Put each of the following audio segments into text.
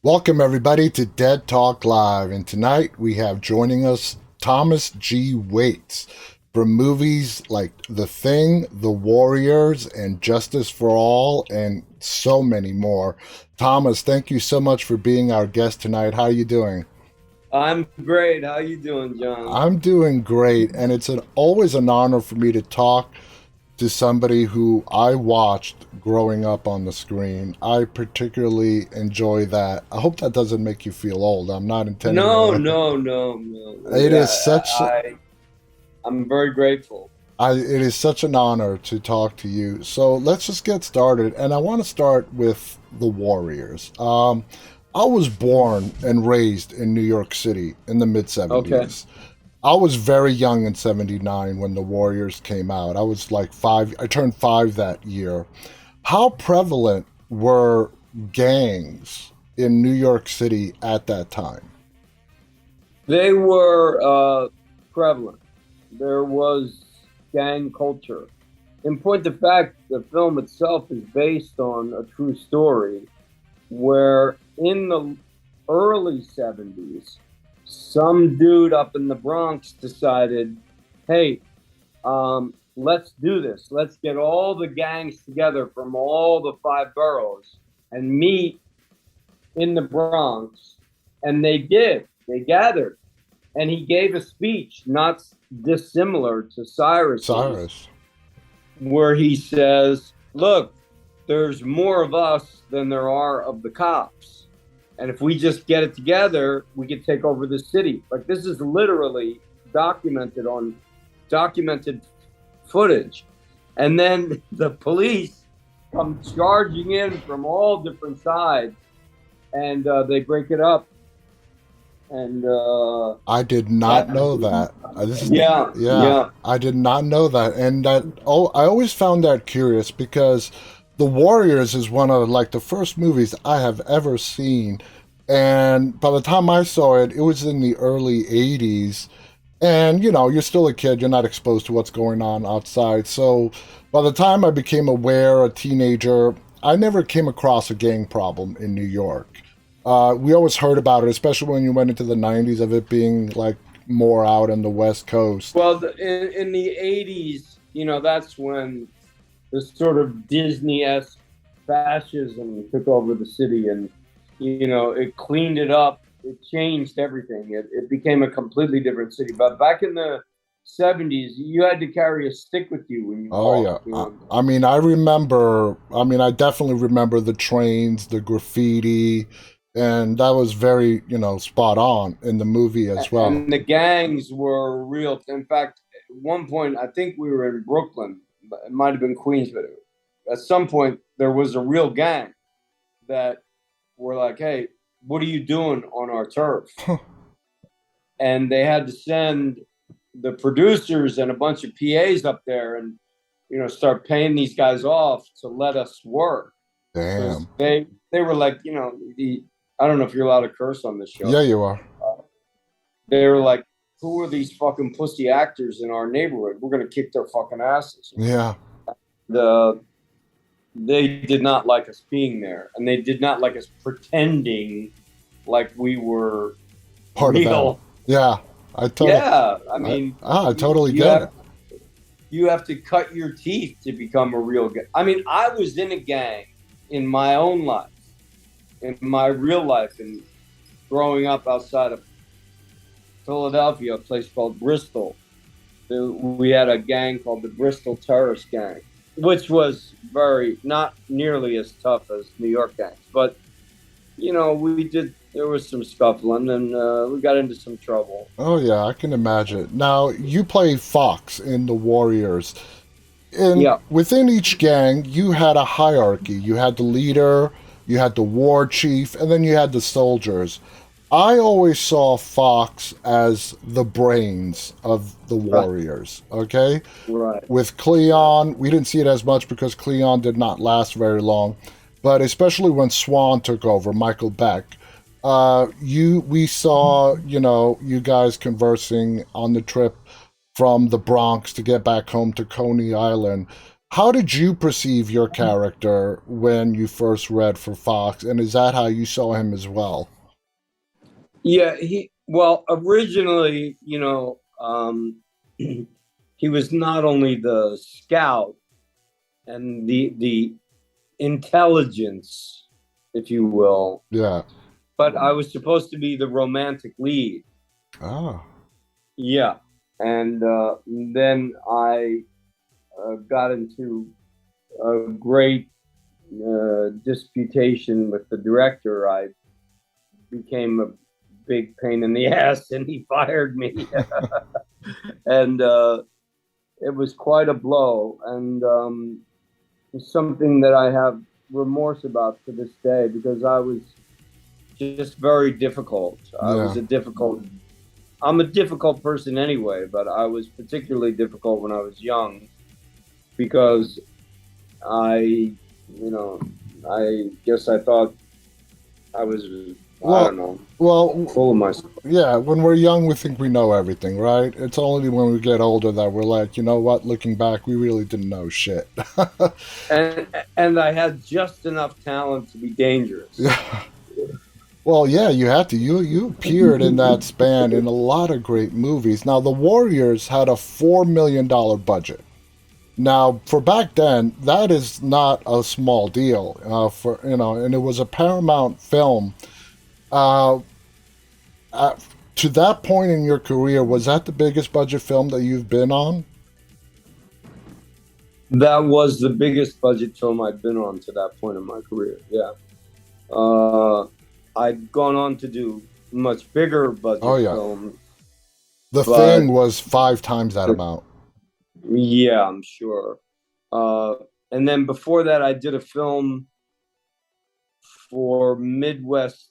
Welcome, everybody, to Dead Talk Live. And tonight we have joining us Thomas G. Waits from movies like The Thing, The Warriors, and Justice for All, and so many more. Thomas, thank you so much for being our guest tonight. How are you doing? I'm great. How you doing, John? I'm doing great, and it's always an honor for me to talk to somebody who I watched growing up on the screen. I particularly enjoy that. I hope that doesn't make you feel old. I'm not intending No, to. no, no, no. It Yeah, is such I'm very grateful. it is such an honor to talk to you. So let's just get started, and I want to start with the Warriors. I was born and raised in New York City in the mid Okay. 70s. I was very young in 79 when the Warriors came out. I was like 5, I turned 5 that year. How prevalent were gangs in New York City at that time? They were prevalent. There was gang culture. In point of fact, the film itself is based on a true story where in the early 70s, some dude up in the Bronx decided, hey, let's do this. Let's get all the gangs together from all the five boroughs and meet in the Bronx. And they did. They gathered. And he gave a speech not dissimilar to Cyrus's, Cyrus. where he says, look, there's more of us than there are of the cops. And if we just get it together, we can take over the city. Like, this is literally documented footage. And then the police come charging in from all different sides, and they break it up. And I did not that, know that. yeah, Yeah, yeah. I did not know that. And I always found that curious because The Warriors is one of like the first movies I have ever seen. And by the time I saw it, it was in the early 80s. And, you're still a kid, you're not exposed to what's going on outside. So by the time I became aware, a teenager, I never came across a gang problem in New York. We always heard about it, especially when you went into the 90s, of it being like more out on the West Coast. Well, in the '80s, that's when the sort of Disney-esque fascism took over the city, and it cleaned it up. It changed everything. It became a completely different city. But back in the '70s, you had to carry a stick with you when you Oh, walked. yeah. I mean, I definitely remember the trains, the graffiti, and that was very, spot on in the movie as well. And the gangs were real. In fact, at one point, I think we were in Brooklyn. It might have been Queens, but at some point, there was a real gang that were like, "Hey, what are you doing on our turf?" And they had to send the producers and a bunch of PAs up there and start paying these guys off to let us work because Damn. they were like, I don't know if you're allowed to curse on this Yeah, show. you are. They were like, who are these fucking pussy actors in our neighborhood? We're gonna kick their fucking asses. Yeah, The They did not like us being there, and they did not like us pretending like we were part of them. real. Yeah, Yeah, I mean, I totally you get it. have to cut your teeth to become a real gang. I mean, I was in a gang in my own life, in my real life, and growing up outside of Philadelphia, a place called Bristol. We had a gang called the Bristol Terrorist Gang, which was very not nearly as tough as New York gangs, but we did. There was some scuffling, and we got into some trouble. Oh yeah, I can imagine. Now you play Fox in the Warriors. And Yeah, within each gang, you had a hierarchy. You had the leader, you had the war chief, and then you had the soldiers. I always saw Fox as the brains of the right, Warriors. Okay, right. with Cleon, we didn't see it as much because Cleon did not last very long. But especially when Swan took over, Michael Beck, we saw, you guys conversing on the trip from the Bronx to get back home to Coney Island. How did you perceive your character when you first read for Fox, and is that how you saw him as well? Yeah, well, originally, he was not only the scout and the intelligence, if you will, Yeah. but I was supposed to be the romantic lead. Ah. Yeah. And then I got into a great disputation with the director. I became a big pain in the ass and he fired me. And it was quite a blow. And it's something that I have remorse about to this day because I was just very difficult. Yeah. I'm a difficult person anyway, but I was particularly difficult when I was young because I, you know, I guess I thought I was, I Well, don't know, well, full of myself. yeah. When we're young, we think we know everything, right? It's only when we get older that we're like, you know what? Looking back, we really didn't know shit. And I had just enough talent to be dangerous. Yeah. Well, yeah, you had to. You appeared in that span in a lot of great movies. Now, The Warriors had a $4 million budget. Now, for back then, that is not a small deal. For and it was a Paramount film. Uh, to that point in your career, was that the biggest budget film that you've been on? That was the biggest budget film I'd been on to that point in my career. Yeah. Uh, I'd gone on to do much bigger Oh budget yeah, films, The Thing but was 5 times that amount. yeah, I'm sure. Uh, and then before that, I did a film for Midwest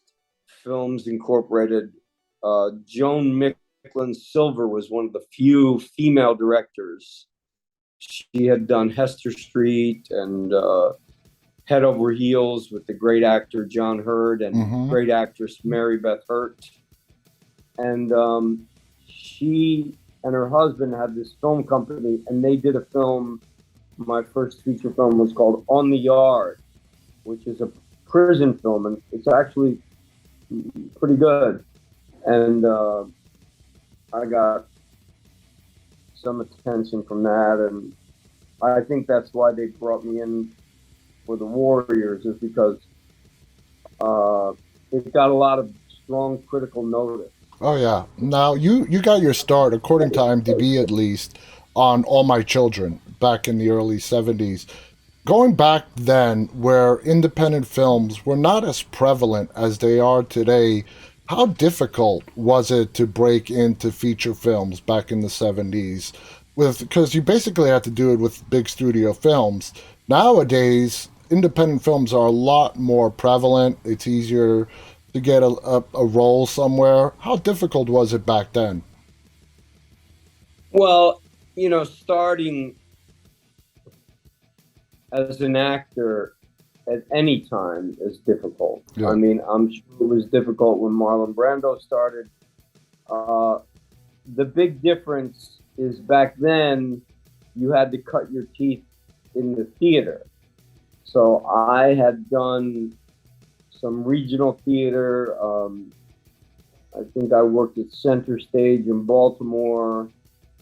Films Incorporated. Joan Micklin Silver was one of the few female directors. She had done Hester Street and Head Over Heels with the great actor John Hurd and Mm-hmm. great actress Mary Beth Hurt. And she and her husband had this film company, and they did a film. My first feature film was called On the Yard, which is a prison film, and it's actually pretty good. And I got some attention from that, and I think that's why they brought me in for the Warriors, is because it got a lot of strong critical notice. Oh yeah. Now you got your start, according to IMDb at least, on All My Children back in the early '70s. Going back then, where independent films were not as prevalent as they are today, how difficult was it to break into feature films back in the '70s? With because you basically had to do it with big studio films. Nowadays, independent films are a lot more prevalent. It's easier to get a role somewhere. How difficult was it back then? Well, starting as an actor at any time is difficult. I Yeah, mean, I'm sure it was difficult when Marlon Brando started. Uh, the big difference is back then you had to cut your teeth in the theater. So I had done some regional theater. I think I worked at Center Stage in Baltimore.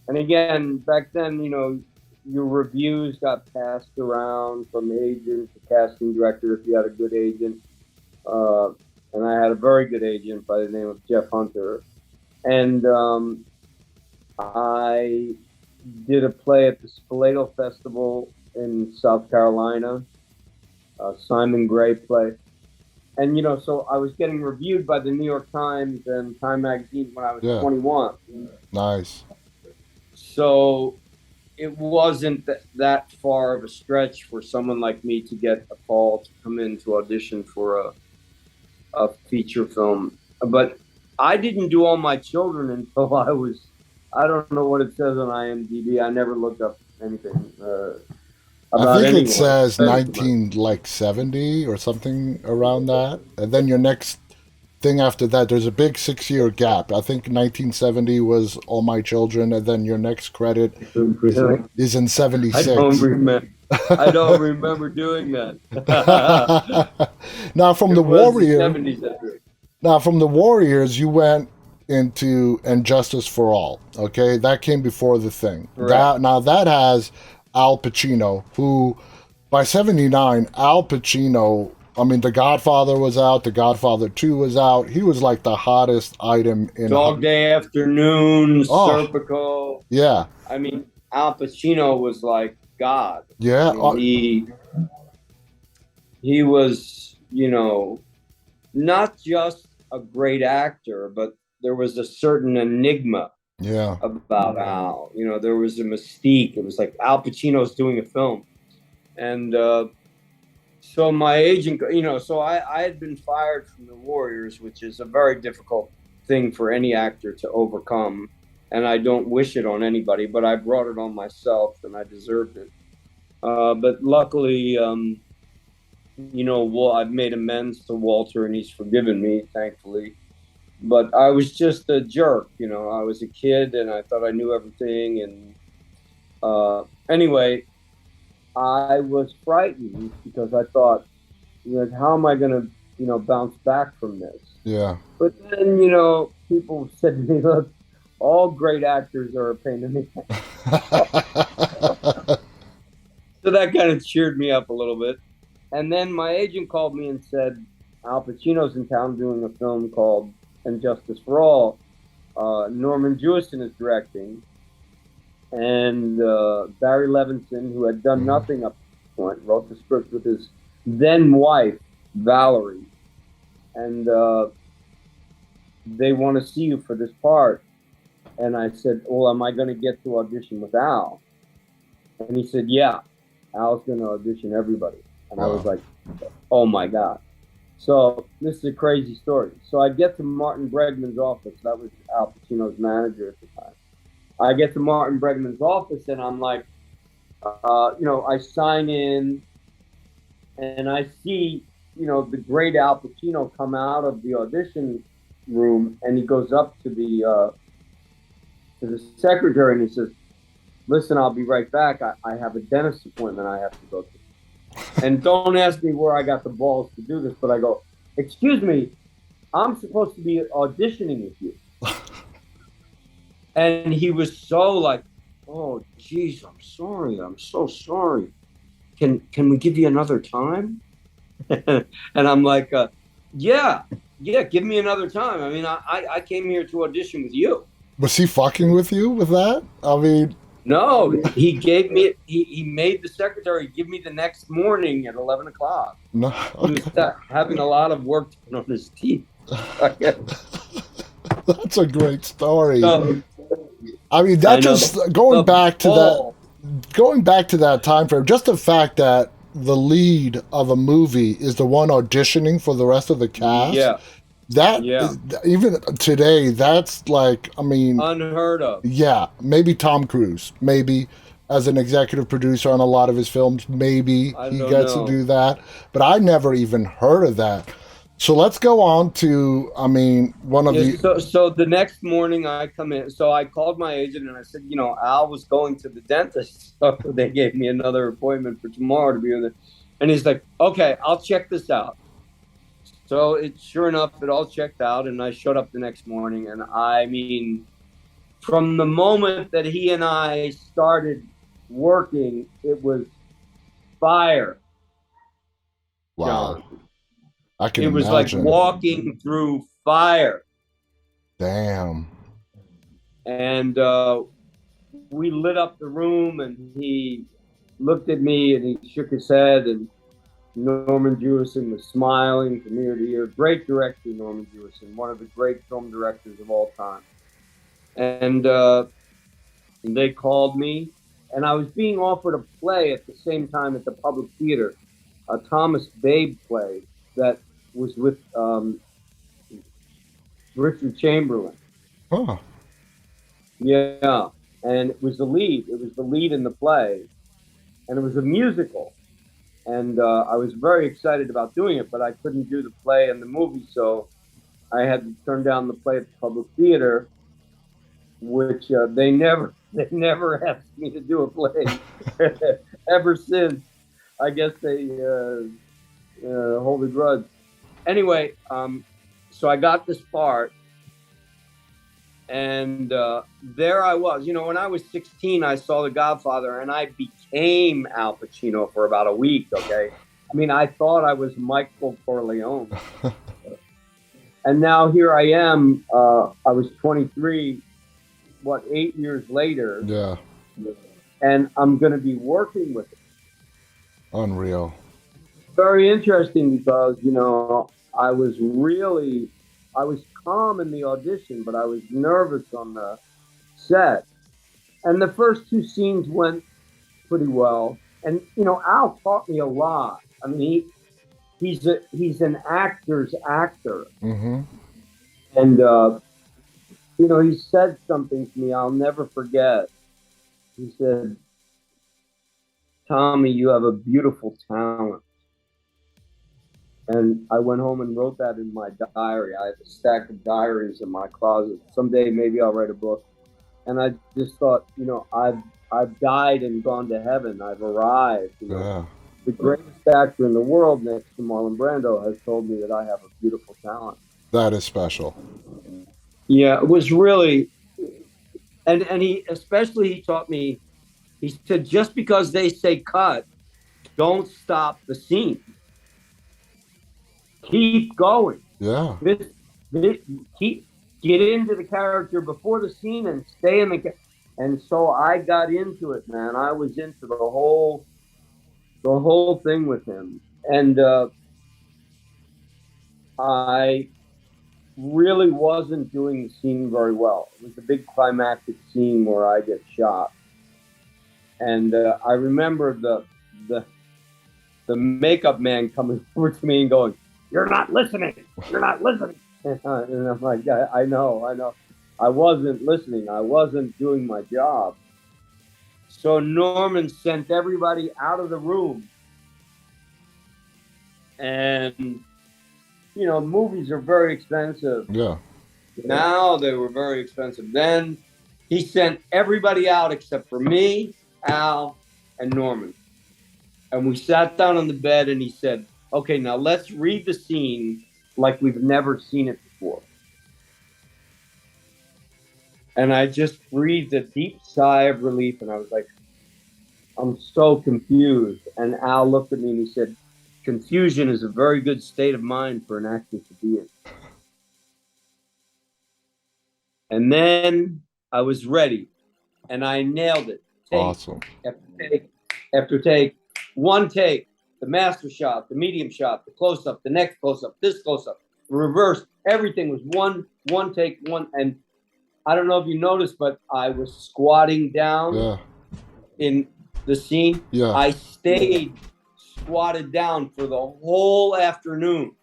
And again, back then, your reviews got passed around from agent to casting director if you had a good agent. Uh, and I had a very good agent by the name of Jeff Hunter. And I did a play at the Spoleto Festival in South Carolina, a Simon Gray play. And, so I was getting reviewed by the New York Times and Time Magazine when I was yeah, 21. nice. So it wasn't that far of a stretch for someone like me to get a call to come in to audition for a feature film. But I didn't do All My Children until I don't know what it says on IMDb. I never looked up anything I about think it anyone. says 19 like 70 or something around that. And then your next thing after that. There's a big 6 year gap. I think 1970 was All My Children, and then your next credit Really? is in I don't 76. remember. I don't remember doing that. Now from It the was the Warrior, 70s. I think. now from the Warriors, you went into And Justice for All. Okay, that came before the thing. Correct. That has Al Pacino, who by '79, Al Pacino. I mean, The Godfather was out. The Godfather 2 was out. He was like the hottest item in. Dog Day Afternoon, Oh, Serpico. yeah, I mean, Al Pacino was like God. I yeah. mean, he was, not just a great actor, but there was a certain enigma Yeah. about Al. There was a mystique. It was like Al Pacino's doing a film, and so my agent, so I had been fired from the Warriors, which is a very difficult thing for any actor to overcome, and I don't wish it on anybody, but I brought it on myself, and I deserved it. But luckily, I've made amends to Walter, and he's forgiven me, thankfully. But I was just a jerk, I was a kid, and I thought I knew everything, and anyway, I was frightened because I thought, how am I going to, bounce back from this? Yeah. But then, people said to me, look, all great actors are a pain in the ass. So that kind of cheered me up a little bit. And then my agent called me and said, Al Pacino's in town doing a film called And Justice for All. Norman Jewison is directing. And Barry Levinson, who had done nothing up to this point, wrote the script with his then wife, Valerie. And they want to see you for this part. And I said, well, am I going to get to audition with Al? And he said, yeah, Al's going to audition everybody. And I was like, oh, my God. So this is a crazy story. So I get to Martin Bregman's office. That was Al Pacino's manager at the time. I get to Martin Bregman's office, and I'm like, I sign in, and I see, the great Al Pacino come out of the audition room, and he goes up to the secretary, and he says, listen, I'll be right back. I have a dentist appointment I have to go to. And don't ask me where I got the balls to do this, but I go, excuse me, I'm supposed to be auditioning with you. And he was so like, oh, geez, I'm sorry. I'm so sorry. Can we give you another time? And I'm like, yeah, give me another time. I mean, I came here to audition with you. Was he fucking with you with that? I mean, no, he gave me, he made the secretary give me the next morning at 11 o'clock. No, okay. He was having a lot of work done on his teeth. That's a great story. So, I mean, that just going back to that time frame, just the fact that the lead of a movie is the one auditioning for the rest of the cast. Yeah. Even today, that's like, I mean, unheard of. Yeah, maybe Tom Cruise, maybe as an executive producer on a lot of his films, maybe he gets to do that. But I never even heard of that. So let's go on to, I mean, one of the... So the next morning I come in. So I called my agent and I said, Al was going to the dentist. So they gave me another appointment for tomorrow to be with it. And he's like, okay, I'll check this out. So sure enough, it all checked out. And I showed up the next morning. And I mean, from the moment that he and I started working, it was fire. Wow. John. I can It was imagine. like walking through fire. Damn. And we lit up the room, and he looked at me, and he shook his head, and Norman Jewison was smiling from ear to ear. Great director, Norman Jewison, one of the great film directors of all time. And they called me, and I was being offered a play at the same time at the Public Theater, a Thomas Babe play that was with Richard Chamberlain. Oh. Yeah, and it was the lead. It was the lead in the play, and it was a musical. And I was very excited about doing it, but I couldn't do the play and the movie, so I had to turn down the play at the Public Theater, which they never asked me to do a play ever since. I guess they hold a grudge. Anyway, so I got this part, and there I was. When I was 16, I saw The Godfather, and I became Al Pacino for about a week. Okay, I mean, I thought I was Michael Corleone, and now here I am. I was 23. 8 years later? Yeah. And I'm going to be working with it. Unreal. Very interesting because, I was calm in the audition, but I was nervous on the set. And the first two scenes went pretty well. And, Al taught me a lot. I mean, he's an actor's actor. Mm-hmm. And, he said something to me I'll never forget. He said, "Tommy, you have a beautiful talent." And I went home and wrote that in my diary. I have a stack of diaries in my closet. Someday maybe I'll write a book. And I just thought, I've died and gone to heaven. I've arrived. Yeah. The greatest actor in the world next to Marlon Brando has told me that I have a beautiful talent. That is special. Yeah, it was really, and he taught me, he said, just because they say cut, don't stop the scene. Keep going. Yeah. Get into the character before the scene and stay in the, and so I got into it, man. I was into the whole thing with him. And I really wasn't doing the scene very well. It was a big climactic scene where I get shot, and I remember the makeup man coming over to me and going, "You're not listening. You're not listening." And I'm like, I know. I wasn't listening. I wasn't doing my job. So Norman sent everybody out of the room, and movies are very expensive. Yeah. Now they were very expensive. Then he sent everybody out except for me, Al, and Norman. And we sat down on the bed and he said, "Okay, now let's read the scene like we've never seen it before." And I just breathed a deep sigh of relief and I was like, I'm so confused. And Al looked at me and he said, "Confusion is a very good state of mind for an actor to be in." And then I was ready, and I nailed it. Awesome. After take, one take, the master shot, the medium shot, the close-up, the next close-up, this close-up, the reverse. Everything was one take, one. And I don't know if you noticed, but I was squatting down in the scene. Yeah. I stayed squatted down for the whole afternoon.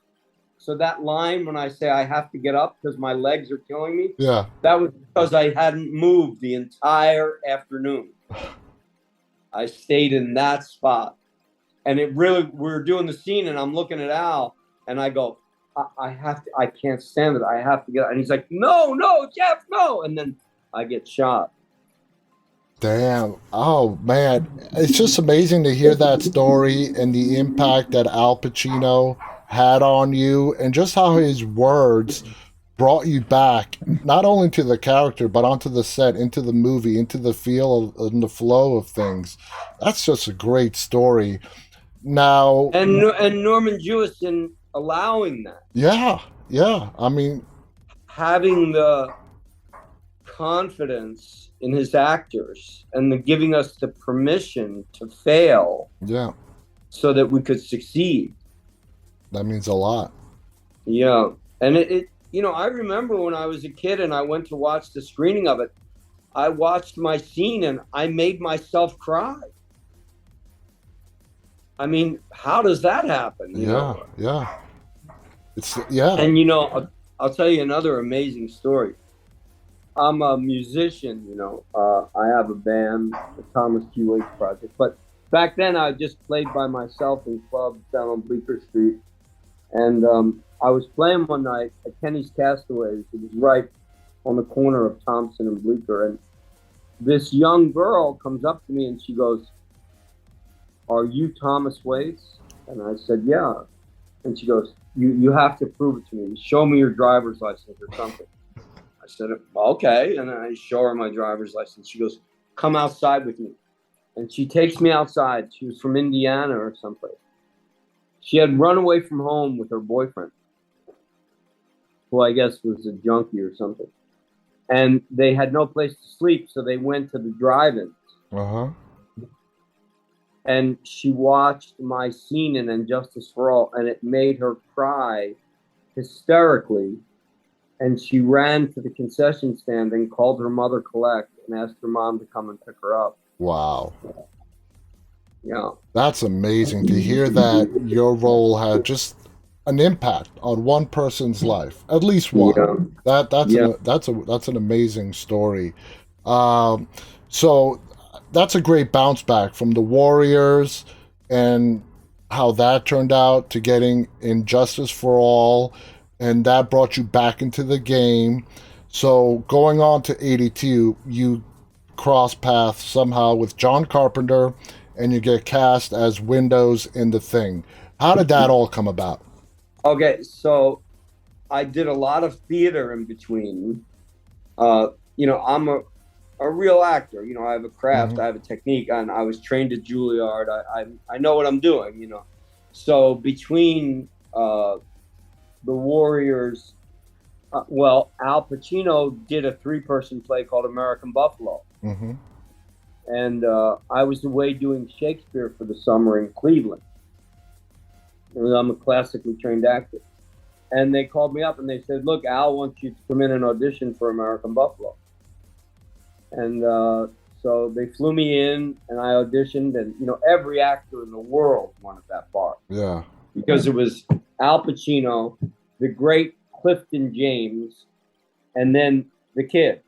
So that line when I say I have to get up because my legs are killing me, that was because I hadn't moved the entire afternoon. I stayed in that spot. And it really, we were doing the scene and I'm looking at Al and I go, I can't stand it. I have to get up. And he's like, no, Jeff, no. And then I get shot. Damn. Oh, man. It's just amazing to hear that story and the impact that Al Pacino had on you and just how his words brought you back, not only to the character, but onto the set, into the movie, into the feel and the flow of things. That's just a great story. Now... And Norman Jewison allowing that. Yeah. I mean... Having the confidence in his actors and giving us the permission to fail so that we could succeed. That means a lot. Yeah. And it I remember when I was a kid and I went to watch the screening of it, I watched my scene and I made myself cry. I mean, how does that happen? Yeah. And I'll tell you another amazing story. I'm a musician, I have a band, the Thomas Q. Waits Project. But back then I just played by myself in clubs down on Bleecker Street. And I was playing one night at Kenny's Castaways. It was right on the corner of Thompson and Bleecker, and this young girl comes up to me and she goes, "Are you Thomas Waits?" And I said, "Yeah." And she goes, "You have to prove it to me. Show me your driver's license or something." I said, "Okay." And I show her my driver's license. She goes, "Come outside with me." And she takes me outside. She was from Indiana or someplace. She had run away from home with her boyfriend, who I guess was a junkie or something. And they had no place to sleep, so they went to the drive-ins. Uh-huh. And she watched my scene in And Justice for All, and it made her cry hysterically. And she ran to the concession stand and called her mother, Collect, and asked her mom to come and pick her up. Wow. Yeah. That's amazing to hear that your role had just an impact on one person's life, at least one. Yeah. That's an amazing story. So that's a great bounce back from the Warriors and how that turned out to getting In Justice for All, and that brought you back into the game. So going on to 82, you cross paths somehow with John Carpenter, and you get cast as Windows in The Thing. How did that all come about? Okay, so I did a lot of theater in between. I'm a real actor. I have a craft, I have a technique, and I was trained at Juilliard. I know what I'm doing. So between the Warriors, Al Pacino did a 3-person play called American Buffalo. Mm-hmm. And I was away doing Shakespeare for the summer in Cleveland. And I'm a classically trained actor. And they called me up and they said, "Look, Al wants you to come in and audition for American Buffalo." And so they flew me in and I auditioned. And, every actor in the world wanted that part. Yeah. Because it was Al Pacino, the great Clifton James, and then the kid.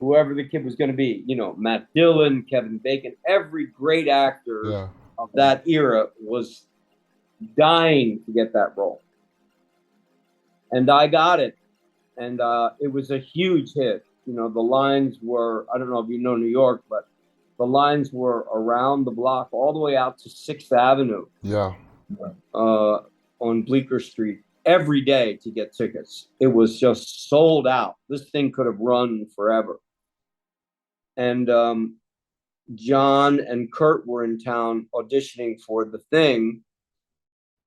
Whoever the kid was going to be, Matt Dillon, Kevin Bacon, every great actor of that era was dying to get that role. And I got it. And it was a huge hit. The lines were, I don't know if you know New York, but the lines were around the block all the way out to 6th Avenue. Yeah. On Bleecker Street every day to get tickets. It was just sold out. This thing could have run forever. And John and Kurt were in town auditioning for The Thing.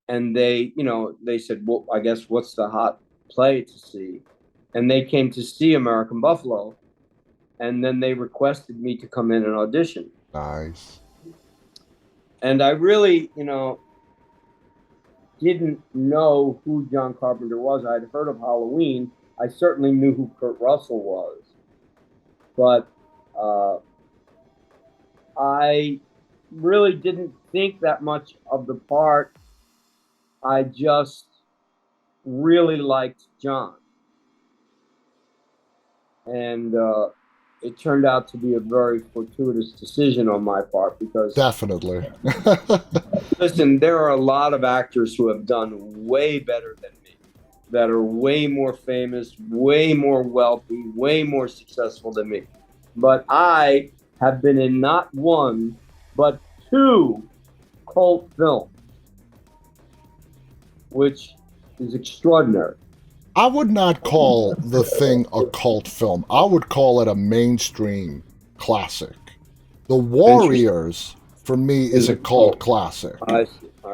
And they said, "Well, I guess what's the hot play to see?" And they came to see American Buffalo. And then they requested me to come in and audition. Nice. And I really, didn't know who John Carpenter was. I'd heard of Halloween. I certainly knew who Kurt Russell was. But I really didn't think that much of the part. I just really liked John. And it turned out to be a very fortuitous decision on my part because... Definitely. Listen, there are a lot of actors who have done way better than me, that are way more famous, way more wealthy, way more successful than me. But I have been in not one, but 2 cult films, which is extraordinary. I would not call The Thing a cult film. I would call it a mainstream classic. The Warriors, for me, is a cult classic. I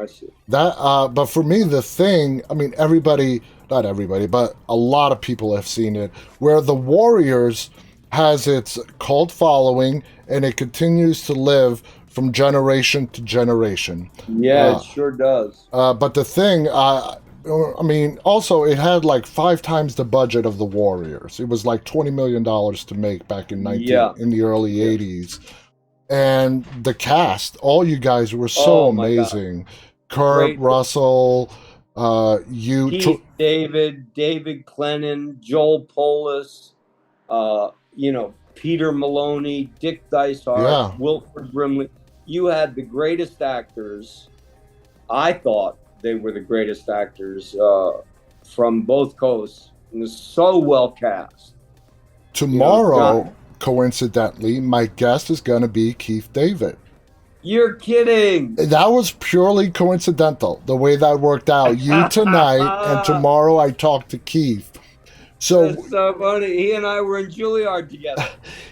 see. But for me, The Thing, I mean, not everybody, but a lot of people have seen it, where The Warriors has its cult following and it continues to live from generation to generation. Yeah, it sure does. But The Thing, also it had like 5 times the budget of The Warriors. It was like $20 million to make back in in the early 80s. And the cast, all you guys were so amazing. Kurt Russell, Keith David, David Clennon, Joel Polis, Peter Maloney, Dick Dysart, Wilford Brimley. You had the greatest actors, I thought, they were the greatest actors from both coasts. It was so well cast. Tomorrow, coincidentally, my guest is going to be Keith David. You're kidding. That was purely coincidental, the way that worked out. You tonight, and tomorrow I talked to Keith. So that's so funny. He and I were in Juilliard together.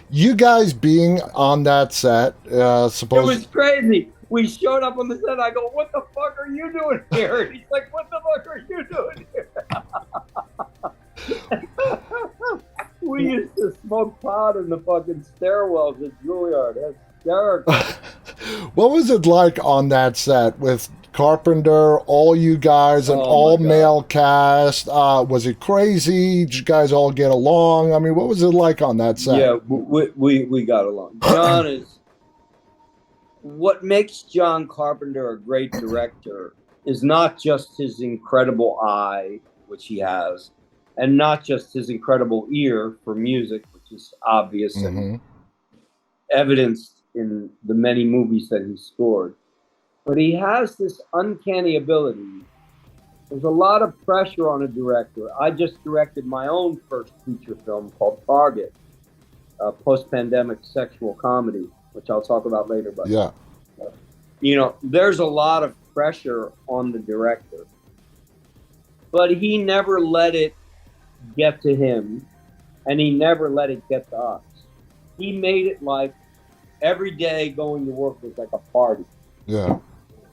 You guys being on that set, it was crazy. We showed up on the set. I go, "What the fuck are you doing here?" And he's like, "What the fuck are you doing here?" We used to smoke pot in the fucking stairwells at Juilliard. That's hysterical. What was it like on that set with Carpenter, all you guys, an all-male cast? Was it crazy? Did you guys all get along? I mean, what was it like on that set? Yeah, we got along. John is... What makes John Carpenter a great director is not just his incredible eye, which he has, and not just his incredible ear for music, which is obvious and evidenced in the many movies that he scored. But he has this uncanny ability. There's a lot of pressure on a director. I just directed my own first feature film called Target, a post-pandemic sexual comedy, which I'll talk about later. But yeah, you know, there's a lot of pressure on the director, but he never let it get to him, and he never let it get to us. He made it like every day going to work was like a party. Yeah,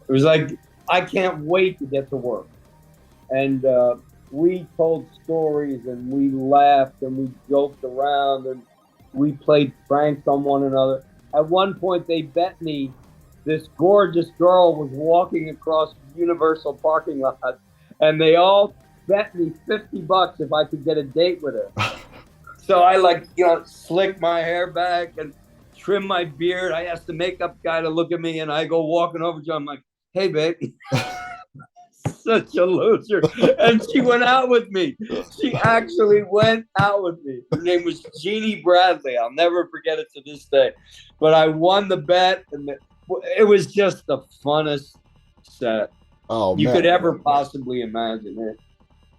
it was like, I can't wait to get to work. And we told stories, and we laughed, and we joked around, and we played pranks on one another. At one point, they bet me this gorgeous girl was walking across Universal parking lot, and they all bet me $50 if I could get a date with her. So I slick my hair back and trim my beard. I asked the makeup guy to look at me, and I go walking over to him. I'm like, "Hey, babe." Such a loser. And she went out with me. She actually went out with me. Her name was Jeannie Bradley. I'll never forget it to this day. But I won the bet, and it was just the funnest set you could ever possibly imagine.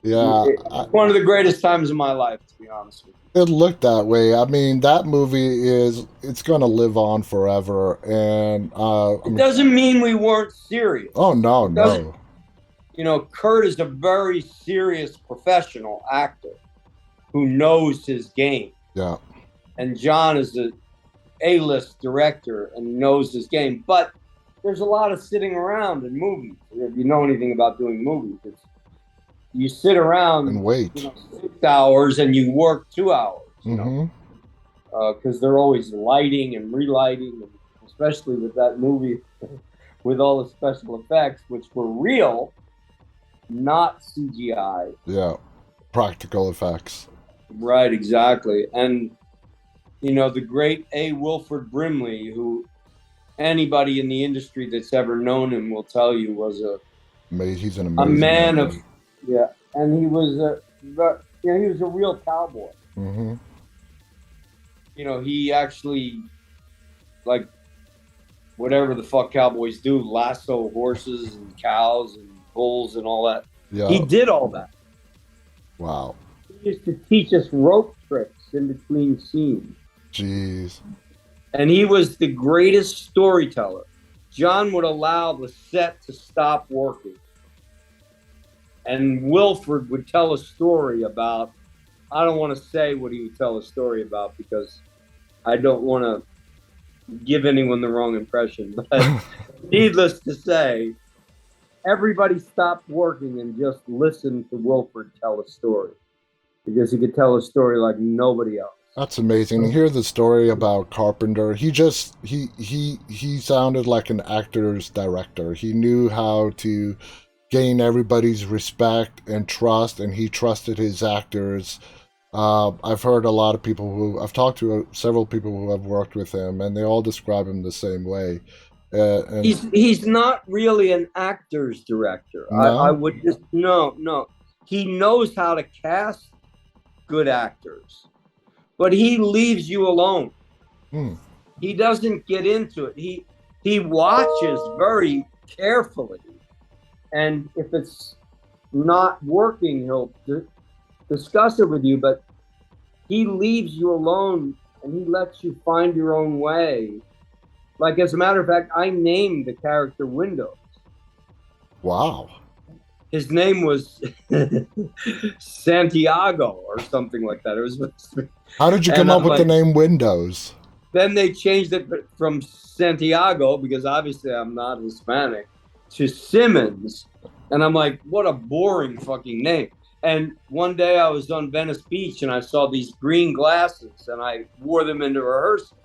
Yeah. One of the greatest times of my life, to be honest with you. It looked that way. I mean, that movie it's going to live on forever. And it doesn't mean we weren't serious. Oh, no. You know, Kurt is a very serious professional actor who knows his game. Yeah. And John is a A-list director and knows his game. But there's a lot of sitting around in movies. If you know anything about doing movies, you sit around and wait 6 hours and you work 2 hours. You know, because they're always lighting and relighting, and especially with that movie, with all the special effects, which were real. Not CGI. Yeah, practical effects. Right, exactly. And, you know, the great A. Wilford Brimley, who anybody in the industry that's ever known him will tell you was he's an amazing a man of, and he was he was a real cowboy. Mm-hmm. You know, he actually, like, whatever the fuck cowboys do, lasso horses and cows and bulls and all that. Yeah. He did all that. Wow. He used to teach us rope tricks in between scenes. Jeez. And he was the greatest storyteller. John would allow the set to stop working. And Wilford would tell a story about, I don't want to say what he would tell a story about because I don't want to give anyone the wrong impression. But needless to say, everybody stopped working and just listened to Wilford tell a story because he could tell a story like nobody else. That's amazing. To hear the story about Carpenter, he sounded like an actor's director. He knew how to gain everybody's respect and trust, and he trusted his actors. I've heard a lot of people I've talked to several people who have worked with him, and they all describe him the same way. And he's not really an actor's director. No? I would just no. He knows how to cast good actors, but he leaves you alone. He doesn't get into it. He watches very carefully And if it's not working, he'll discuss it with you, but he leaves you alone and he lets you find your own way. Like, as a matter of fact, I named the character Windows. Wow. His name was Santiago or something like that. It was. How did you come up with the name Windows? Then they changed it from Santiago, because obviously I'm not Hispanic, to Simmons. And I'm like, what a boring fucking name. And one day I was on Venice Beach and I saw these green glasses and I wore them into rehearsal.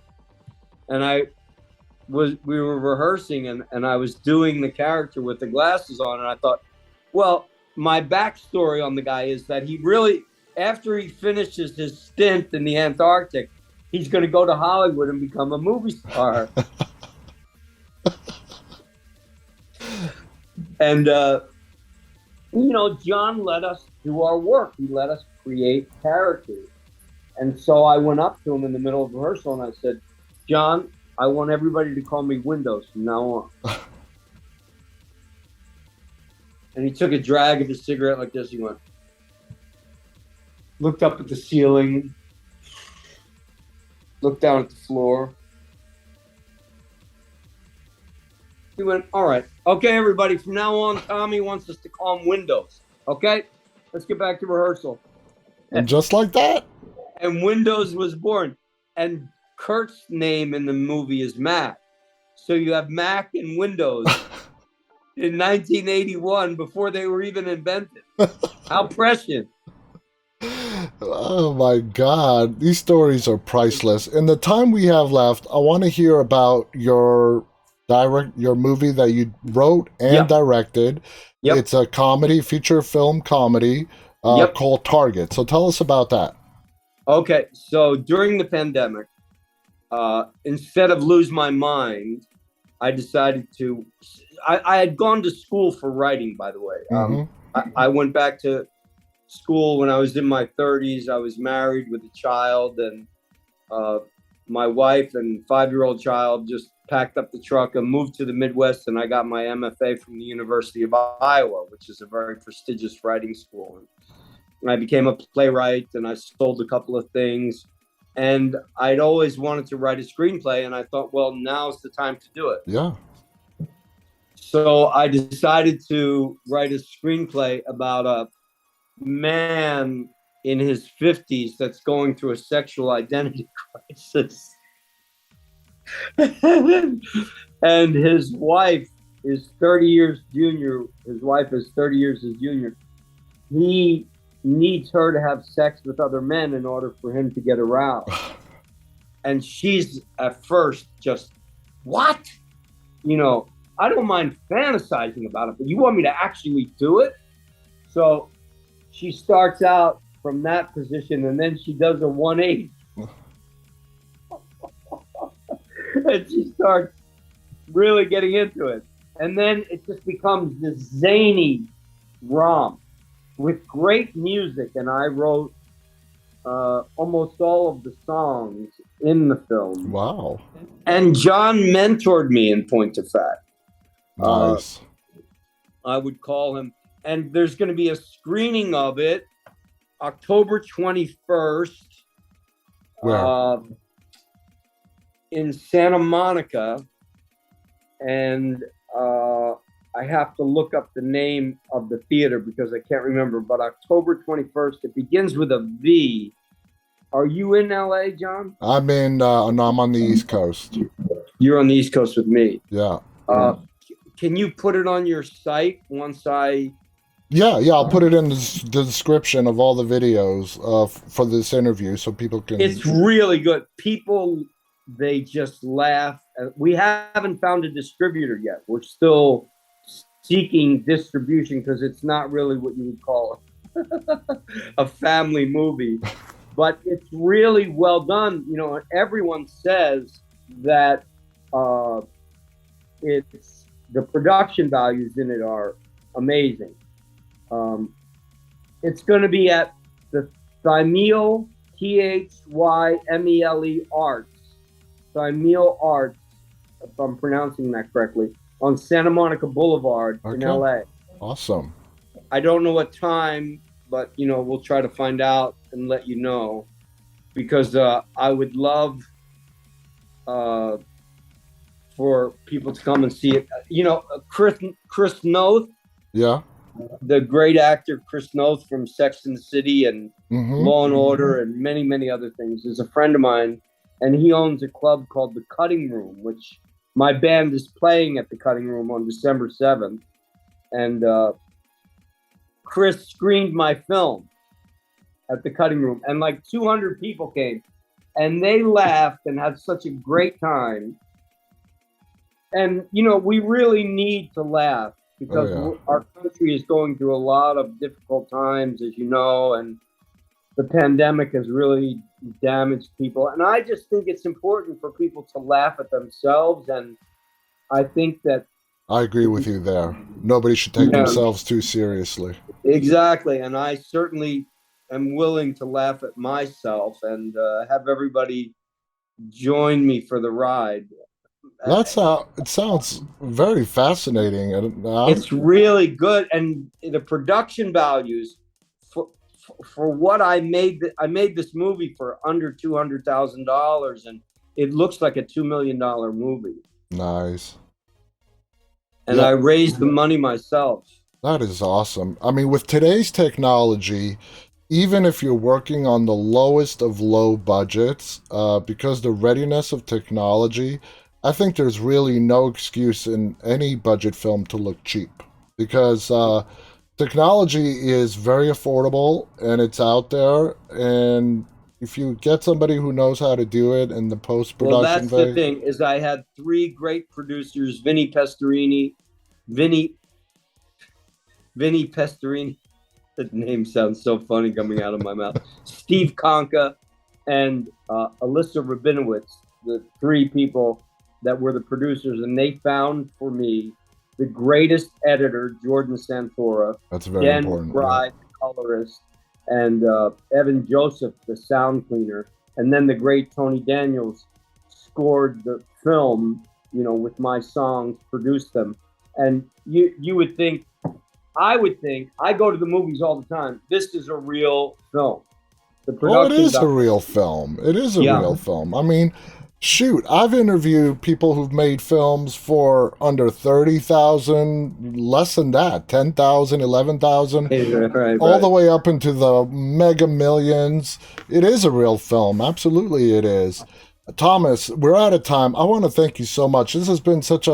And we were rehearsing and I was doing the character with the glasses on, and I thought, well, my backstory on the guy is that he really, after he finishes his stint in the Antarctic, he's going to go to Hollywood and become a movie star. And, John let us do our work. He let us create characters. And so I went up to him in the middle of rehearsal and I said, John, I want everybody to call me Windows from now on. And he took a drag of his cigarette like this. He went, looked up at the ceiling, looked down at the floor. He went, all right. Okay, everybody, from now on, Tommy wants us to call him Windows. Okay? Let's get back to rehearsal. And just like that? And Windows was born. And Kurt's name in the movie is Mac. So you have Mac and Windows in 1981 before they were even invented. How prescient. Oh my God. These stories are priceless. In the time we have left, I want to hear about your movie that you wrote and directed. Yep. It's a comedy, feature film comedy called Target. So tell us about that. Okay, so during the pandemic, instead of lose my mind, I decided to. I had gone to school for writing, by the way. I went back to school when I was in my 30s. I was married with a child, and my wife and 5-year-old child just packed up the truck and moved to the Midwest, and I got my MFA from the University of Iowa, which is a very prestigious writing school. And I became a playwright, and I sold a couple of things. And I'd always wanted to write a screenplay, and I thought, well, now's the time to do it. Yeah. So I decided to write a screenplay about a man in his 50s that's going through a sexual identity crisis. And his wife is 30 years junior. His wife is 30 years his junior. He needs her to have sex with other men in order for him to get aroused. And she's at first just, what? I don't mind fantasizing about it, but you want me to actually do it? So she starts out from that position, and then she does a 180. And she starts really getting into it. And then it just becomes this zany romp with great music. And I wrote almost all of the songs in the film. Wow. And John mentored me, in point of fact. Nice. I would call him. And there's going to be a screening of it October 21st. Where? In Santa Monica. And I have to look up the name of the theater because I can't remember. But October 21st, it begins with a V. Are you in LA, John? I'm in. No, I'm on the East Coast. You're on the East Coast with me. Yeah. Can you put it on your site once I? Yeah. I'll put it in the description of all the videos for this interview so people can. It's really good. People, they just laugh. We haven't found a distributor yet. We're still seeking distribution because it's not really what you would call a family movie. But it's really well done. Everyone says that it's the production values in it are amazing. It's going to be at the Thymele, Thymele Arts, Thymele Arts, if I'm pronouncing that correctly, on Santa Monica Boulevard in LA. Awesome. I don't know what time, but we'll try to find out and let you know because I would love uh, for people to come and see it. Chris Noth, Yeah. the great actor Chris Noth from Sex and the City and Mm-hmm. Law and Order and many other things, is a friend of mine, and he owns a club called the Cutting Room, which my band is playing at the Cutting Room on December 7th. And Chris screened my film at the Cutting Room, and like 200 people came, and they laughed and had such a great time. And we really need to laugh because our country is going through a lot of difficult times, as you know, and the pandemic has really damaged people. And I just think it's important for people to laugh at themselves. And I think that I agree with you there. Nobody should take themselves too seriously. Exactly. And I certainly am willing to laugh at myself and have everybody join me for the ride. That's how it sounds. Very fascinating, and it's really good, and the production values for what I made. I made this movie for under $200,000, and it looks like a $2 million movie. Nice. And I raised the money myself. That is awesome. I mean, with today's technology, even if you're working on the lowest of low budgets, because the readiness of technology, I think there's really no excuse in any budget film to look cheap because technology is very affordable and it's out there. And if you get somebody who knows how to do it in the post-production that's the thing, is I had three great producers, Vinny Pastorini. That name sounds so funny coming out of my mouth. Steve Conka and Alyssa Rabinowitz, the three people that were the producers, and they found for me the greatest editor, Jordan Santora. That's very Dan important. McBride, the colorist, and Evan Joseph, the sound cleaner. And then the great Tony Daniels scored the film, with my songs, produced them. And you would think, I go to the movies all the time. This is a real film. It is a real film. It is a real film. I mean, shoot, I've interviewed people who've made films for under 30,000, less than that, 10,000, 11,000, all the way up into the mega millions. It is a real film. Absolutely, it is. Thomas, we're out of time. I want to thank you so much. This has been such a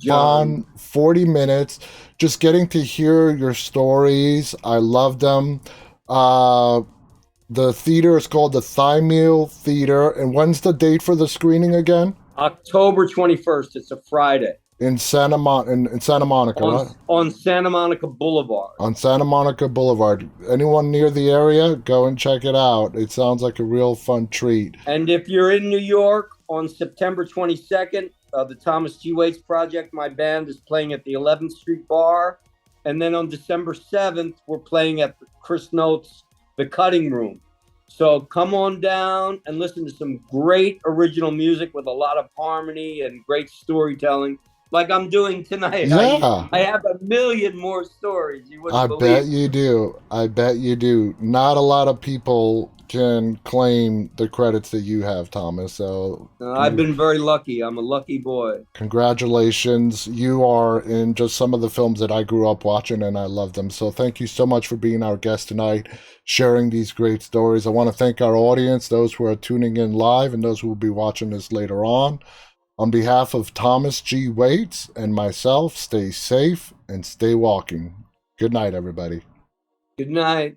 fun 40 minutes. Just getting to hear your stories. I love them. The theater is called the Thigh Meal Theater. And when's the date for the screening again? October 21st. It's a Friday. In Santa Monica, right? On Santa Monica Boulevard. On Santa Monica Boulevard. Anyone near the area, go and check it out. It sounds like a real fun treat. And if you're in New York on September 22nd, the Thomas G. Waits Project, my band is playing at the 11th Street Bar. And then on December 7th, we're playing at Chris Noth's The Cutting Room. So come on down and listen to some great original music with a lot of harmony and great storytelling, like I'm doing tonight. Yeah. I have a million more stories. You wouldn't believe. Bet you do. I bet you do. Not a lot of people can claim the credits that you have, Thomas. So I've been very lucky. I'm a lucky boy. Congratulations. You are in just some of the films that I grew up watching, and I love them. So thank you so much for being our guest tonight, sharing these great stories. I want to thank our audience, those who are tuning in live and those who will be watching this later on. On behalf of Thomas G. Waits and myself, stay safe and stay walking. Good night, everybody. Good night.